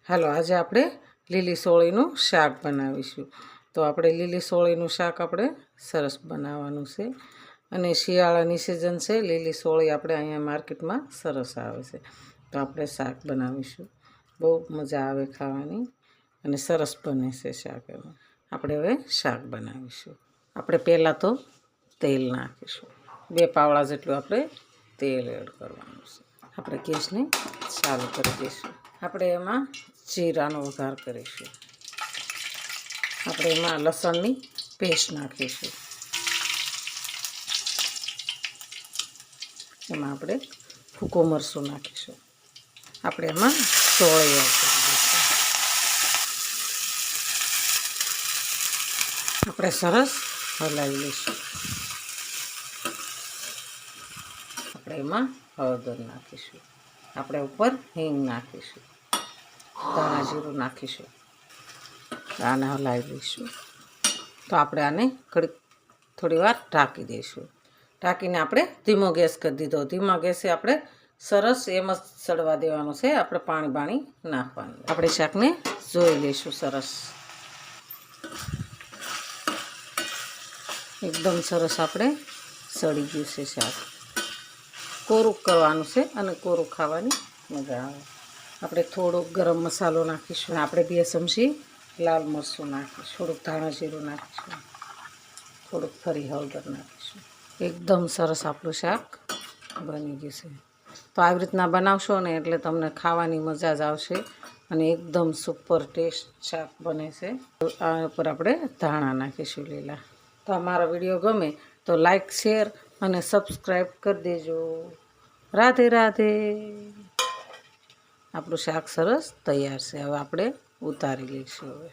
હાલો આજે આપણે લીલી સોળીનું શાક બનાવીશું. તો આપણે લીલી સોળીનું શાક આપણે સરસ બનાવવાનું છે અને શિયાળાની સિઝન છે. લીલી સોળી આપણે અહીંયા માર્કેટમાં સરસ આવે છે. તો આપણે શાક બનાવીશું. બહુ મજા આવે ખાવાની અને સરસ બને છે શાક. આપણે હવે શાક બનાવીશું. આપણે પહેલાં તો તેલ નાખીશું. 2 પાવડા જેટલું આપણે તેલ એડ કરવાનું છે. આપણે ગેસને ચાલુ કરી દઈશું. આપણે એમાં જીરાનો વઘાર કરીશું. આપણે એમાં લસણની પેસ્ટ નાખીશું. એમાં આપણે ભૂકો મરચું નાખીશું. આપણે એમાં સોળી એડ કરી દઈશું. આપણે સરસ હલાવી લઈશું. આપણે એમાં હળદર નાખીશું. આપણે ઉપર હિંગ નાખીશું. ધાણા જીરું નાખીશું. આને હલાવી દઈશું. તો આપણે આને થોડી વાર ઢાંકી દઈશું. ઢાંકીને આપણે ધીમો ગેસ કરી દીધો. ધીમા ગેસે આપણે સરસ એમ જ સડવા દેવાનું છે. આપણે પાણી નાખવાનું. આપણે શાકને જોઈ લઈશું. સરસ એકદમ સરસ આપણે સડી ગયું છે શાક. કોરું કરવાનું છે અને કોરું ખાવાની મજા આવે. આપણે થોડોક ગરમ મસાલો નાખીશું. આપણે 2 ચમચી લાલ મરચું નાખીશું. થોડુંક ધાણા જીરું નાખીશું. થોડુંક ફરી હળદર નાખીશું. એકદમ સરસ આપણું શાક બની ગયું છે. તો આવી રીતના બનાવશો ને એટલે તમને ખાવાની મજા જ આવશે અને એકદમ સુપર ટેસ્ટ શાક બને છે. આ ઉપર આપણે ધાણા નાખીશું લીલા. તો અમારો વિડીયો ગમે તો લાઈક શેર અને સબસ્ક્રાઈબ કરી દેજો. રાધે રાધે. આપણું શાક સરસ તૈયાર છે. હવે આપણે ઉતારી લઈશું. હવે